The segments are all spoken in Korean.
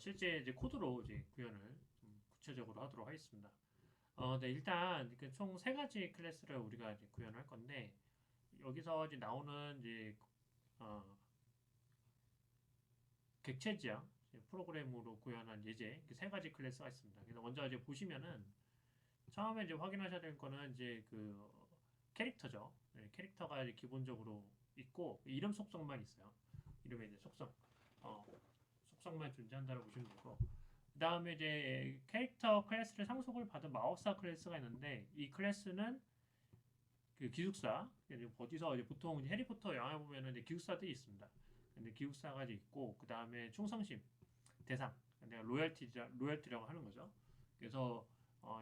실제 이제 코드로 이제 구현을 좀 구체적으로 하도록 하겠습니다. 네, 일단 그 총 세 가지 클래스를 우리가 이제 구현할 건데 여기서 이제 나오는 이제 어, 객체 지향 프로그램으로 구현한 예제 그 세 가지 클래스가 있습니다. 그래서 먼저 이제 보시면은 처음에 이제 확인하셔야 될 거는 이제 그 캐릭터죠. 네, 캐릭터가 이제 기본적으로 있고 이름 속성만 있어요. 이름에 이제 어, 속성만 존재한다고 보시면 되고 그 다음에 이제 캐릭터 클래스를 상속을 받은 마법사 클래스가 있는데 이 클래스는 그 기숙사 어디서 이제 보통 해리포터 영화에 보면은 이제 기숙사들이 있습니다. 근데 기숙사가 있고 그 다음에 충성심 대상 내가 로열티라고 하는 거죠. 그래서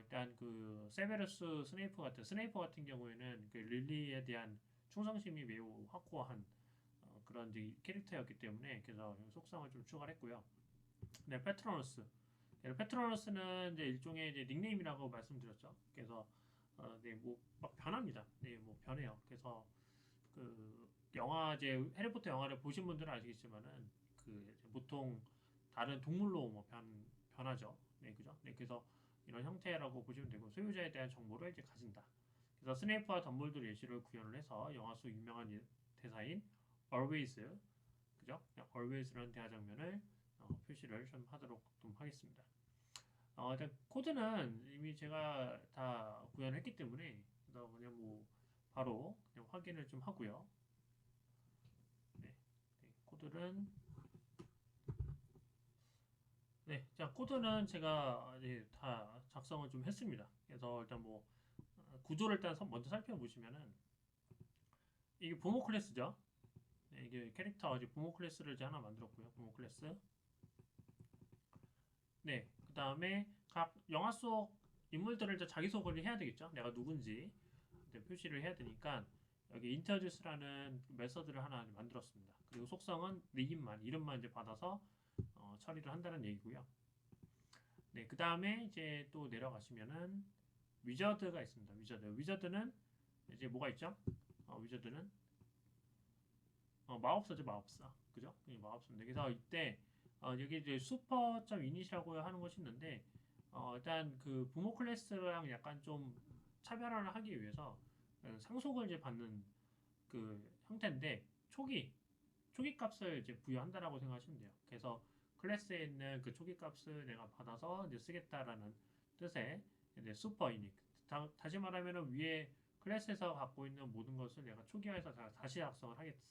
일단 그 세베르스 스네이프 같은 경우에는 그 릴리에 대한 충성심이 매우 확고한 그런 이제 캐릭터였기 때문에 그래서 속성을 좀 추가를 했고요. 네, 페트로너스는 이제 일종의 이제 닉네임이라고 말씀드렸죠. 그래서 네, 뭐 막 변합니다. 네, 뭐 변해요. 그래서 그 영화 이제 해리포터 영화를 보신 분들은 아시겠지만은 그 보통 다른 동물로 뭐 변하죠. 네, 그죠? 네, 그래서 이런 형태라고 보시면 되고 소유자에 대한 정보를 이제 가진다. 그래서 스네이프와 덤블도르 예시를 구현을 해서 영화 속 유명한 대사인 always, 그죠? always라는 대화 장면을 표시를 좀 하도록 좀 하겠습니다. 일단 코드는 이미 제가 다 구현했기 때문에 그래서 그냥 뭐 바로 그냥 확인을 좀 하고요. 네, 네, 코드는 네, 자 코드는 제가 이제 다 작성을 좀 했습니다. 그래서 일단 뭐 구조를 일단 먼저 살펴보시면은 이게 부모 클래스죠. 네, 이게 캐릭터 이제 부모 클래스를 이제 하나 만들었고요. 부모 클래스. 네, 그 다음에 각 영화 속 인물들을 이제 자기소개를 해야 되겠죠. 내가 누군지 표시를 해야 되니까 여기 introduce라는 메서드를 하나 만들었습니다. 그리고 속성은 네 이름만 이제 받아서 처리를 한다는 얘기고요. 네, 그 다음에 이제 또 내려가시면은 위저드가 있습니다. 위저드는 이제 뭐가 있죠? 위저드는 마법사죠, 마법사. 그죠? 마법사인데 그래서 이때 여기 이제 슈퍼.init이라고 하는 것이 있는데 일단 그 부모 클래스랑 약간 좀 차별화를 하기 위해서 상속을 이제 받는 그 형태인데 초기 값을 이제 부여한다라고 생각하시면 돼요. 그래서 클래스에 있는 그 초기 값을 내가 받아서 이제 쓰겠다라는 뜻의 이제 슈퍼 이닉. 다시 말하면은 위에 클래스에서 갖고 있는 모든 것을 내가 초기화해서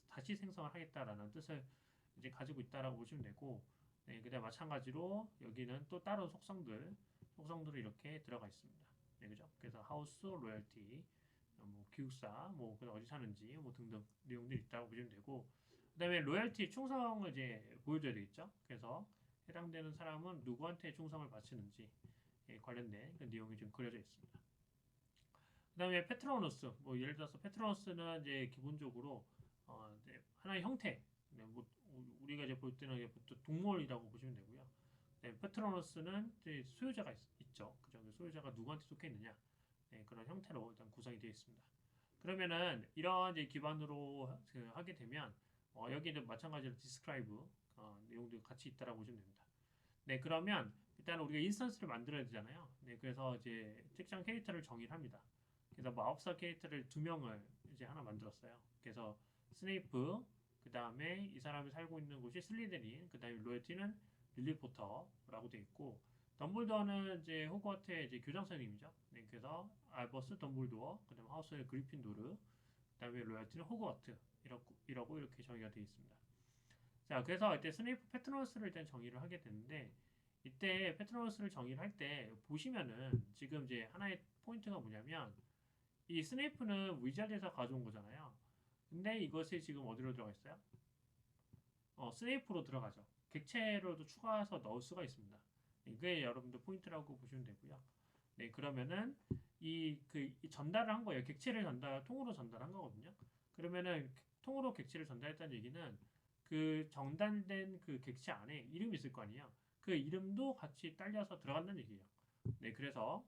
다시 생성을 하겠다라는 뜻을 이제 가지고 있다라고 보시면 되고, 네, 그다음 마찬가지로 여기는 또 다른 속성들이 이렇게 들어가 있습니다. 네, 그죠? 그래서 하우스 로열티, 뭐 기숙사, 뭐 어디 사는지 뭐 등등 내용들이 있다고 보시면 되고, 그다음에 로열티 충성을 이제 보여줘야 되겠죠. 그래서 해당되는 사람은 누구한테 충성을 바치는지 관련된 그 내용이 좀 그려져 있습니다. 그다음에 페트로너스, 뭐 예를 들어서 페트로너스는 이제 기본적으로 이제 하나의 형태, 네, 뭐 우리가 이제 볼 때는 이제 보통 동물이라고 보시면 되고요. 네, 페트로너스는 이제 소유자가 죠 그죠? 소유자가 누구한테 속해 있느냐, 네, 그런 형태로 일단 구성이 되어 있습니다. 그러면은 이런 이제 기반으로 하게 되면 여기는 마찬가지로 describe 내용도 같이 있다라고 보시면 됩니다. 네, 그러면 일단 우리가 인스턴스를 만들어야 되잖아요. 네, 그래서 이제 특정 캐릭터를 정의를 합니다. 그래서 마법사 캐릭터를 두 명을 이제 하나 만들었어요. 그래서 스네이프, 그 다음에 이 사람이 살고 있는 곳이 슬리데린, 그 다음에 로열티는 릴리 포터라고 되어 있고, 덤블도어는 이제 호그와트의 이제 교장 선생님이죠. 네, 그래서 알버스 덤블도어, 그 다음에 하우스의 그리핀도르, 그 다음에 로열티는 호그와트 이라고 이렇게 정의가 되어 있습니다. 자, 그래서 이때 스네이프 패트너스를 일단 정의를 하게 되는데 이때 패트너스를 정의를 할 때 보시면은 지금 이제 하나의 포인트가 뭐냐면 이 스네이프는 위자드에서 가져온 거잖아요. 근데 이것이 지금 어디로 들어가 있어요? 스네이프로 들어가죠. 객체로도 추가해서 넣을 수가 있습니다. 이게 여러분들 포인트라고 보시면 되고요. 네, 그러면은 이 전달을 한 거예요. 통으로 전달한 거거든요. 그러면은 통으로 객체를 전달했다는 얘기는 그 정단된 그 객체 안에 이름이 있을 거 아니에요. 그 이름도 같이 딸려서 들어간다는 얘기예요. 네, 그래서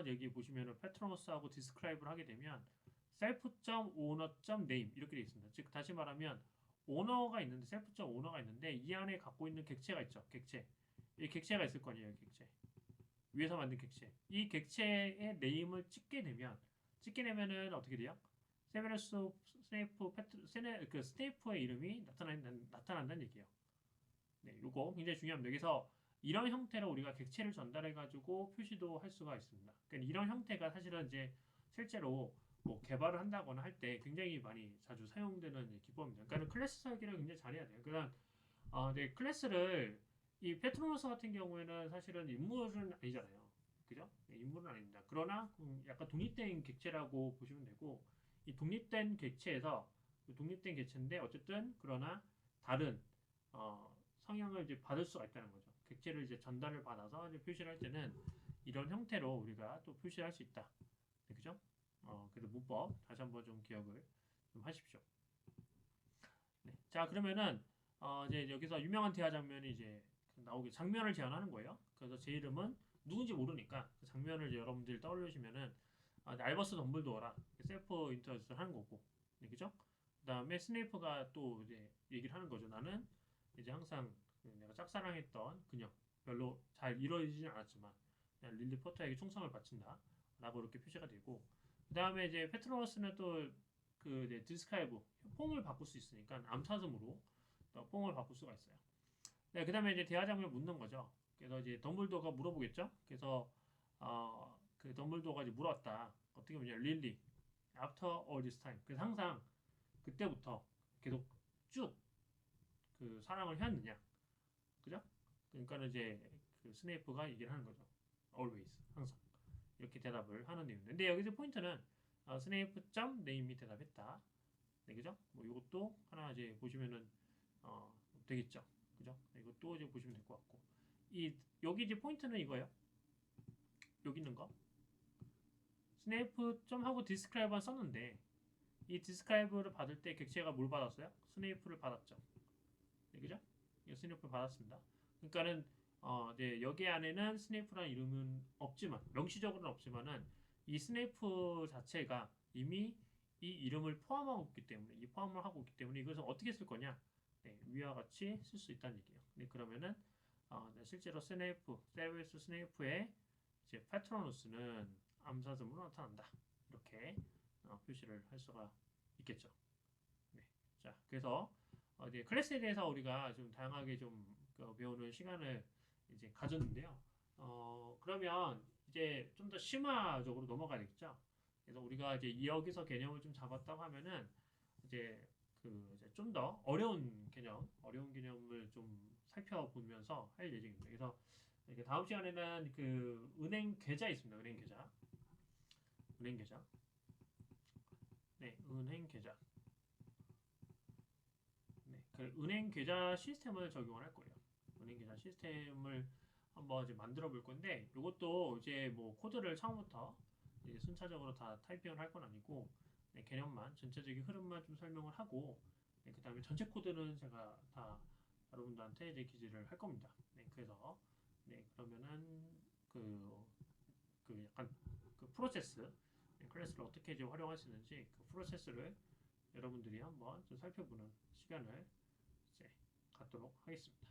여기 보시면은 패트로너스하고 디스크라이브를 하게 되면 self.owner.name 이렇게 되어 있습니다. 즉 다시 말하면 오너가 있는데 셀프 오너가 있는데 이 안에 갖고 있는 객체가 있죠. 객체. 이 객체가 있을 거 아니에요. 객체. 위에서 만든 객체. 이 객체의 네임을 찍게 되면은 어떻게 돼요? 세베러스 스네이프 그 스네이프의 이름이 나타난다는 얘기예요. 네, 요거 굉장히 중요합니다. 그래서 이런 형태로 우리가 객체를 전달해 가지고 표시도 할 수가 있습니다. 그러니까 이런 형태가 사실은 이제 실제로 뭐 개발을 한다거나 할 때 굉장히 많이 자주 사용되는 기법입니다. 그러니까 클래스 설계를 굉장히 잘해야 돼요. 그러니까 네, 클래스를 이 페트로너스 같은 경우에는 사실은 인물은 아니잖아요. 그죠? 네, 인물은 아닙니다. 그러나 약간 독립된 객체라고 보시면 되고 이 독립된 객체에서 독립된 객체인데 어쨌든 그러나 다른 성향을 이제 받을 수가 있다는 거죠. 객체를 이제 전달을 받아서 이제 표시를 할 때는 이런 형태로 우리가 또 표시를 할 수 있다. 네, 그죠? 그래서 문법 다시 한번 좀 기억을 좀 하십시오. 네. 자, 그러면은 이제 여기서 유명한 대화 장면이 이제 나오게 장면을 제안하는 거예요. 그래서 제 이름은 누군지 모르니까 그 장면을 이제 여러분들이 떠올리시면은 알버스 덤블도어라 셀프 인트로듀스를 하는 거고, 네, 그죠? 그다음에 스네이프가 또 이제 얘기를 하는 거죠. 나는 이제 항상 내가 짝사랑했던 그녀 별로 잘 이루어지진 않았지만 그냥 릴리 포터에게 충성을 바친다라고 이렇게 표시가 되고, 그다음에 이제 페트로너스는 또 그 이제 디스크라이브 폼을 바꿀 수 있으니까 암사슴으로 또 폼을 바꿀 수가 있어요. 네, 그다음에 이제 대화 장면을 묻는 거죠. 그래서 이제 덤블도어가 물어보겠죠. 그래서 그 덤블도어가 이제 물었다. 어떻게 보면 릴리 after all this time. 그래서 항상 그때부터 계속 쭉 그 사랑을 해왔느냐, 그죠? 그러니까는 이제 그 스네이프가 얘기를 하는 거죠. always, 항상 이렇게 대답을 하는 내용인데, 근데 여기서 포인트는 스네이프 점 네임이 대답했다. 네, 그죠? 뭐 이것도 하나 이제 보시면은 되겠죠, 그죠? 네, 이것도 이제 보시면 될 것 같고, 이 여기 이제 포인트는 이거예요. 여기 있는 거 스네이프 점 하고 디스크라이브만 썼는데 이 디스크라이브를 받을 때 객체가 뭘 받았어요? 스네이프를 받았죠. 네, 그죠? 스네이프를 받았습니다. 그러니까는 네, 여기 안에는 스네이프라는 이름은 없지만 명시적으로는 없지만은 이 스네이프 자체가 이미 이 이름을 포함하고 있기 때문에 이 포함을 하고 있기 때문에 이것을 어떻게 쓸 거냐? 네, 위와 같이 쓸 수 있다는 얘기예요. 네, 그러면은 네, 실제로 세베리우스 스네이프의 이제 파트로누스는 암사슴으로 나타난다. 이렇게 표시를 할 수가 있겠죠. 네. 자, 그래서 이제 클래스에 대해서 우리가 좀 다양하게 좀 배우는 시간을 이제 가졌는데요. 그러면 이제 좀 더 심화적으로 넘어가야 되겠죠. 그래서 우리가 이제 여기서 개념을 좀 잡았다고 하면은 이제 좀 더 어려운 개념을 좀 살펴보면서 할 예정입니다. 그래서 이렇게 다음 시간에는 그 은행 계좌 있습니다. 은행 계좌. 네, 은행 계좌. 네, 그 은행 계좌 시스템을 적용을 할 거예요. 은행 계좌 시스템을 한번 이제 만들어 볼 건데, 이것도 이제 뭐 코드를 처음부터 이제 순차적으로 다 타이핑을 할 건 아니고, 네, 개념만 전체적인 흐름만 좀 설명을 하고, 네, 그 다음에 전체 코드는 제가 다 여러분들한테 이제 기재를 할 겁니다. 네, 그래서 네, 그러면은 그, 그 약간 그 프로세스, 네, 클래스를 어떻게 이제 활용할 수 있는지 그 프로세스를 여러분들이 한번 좀 살펴보는 시간을 이제 갖도록 하겠습니다.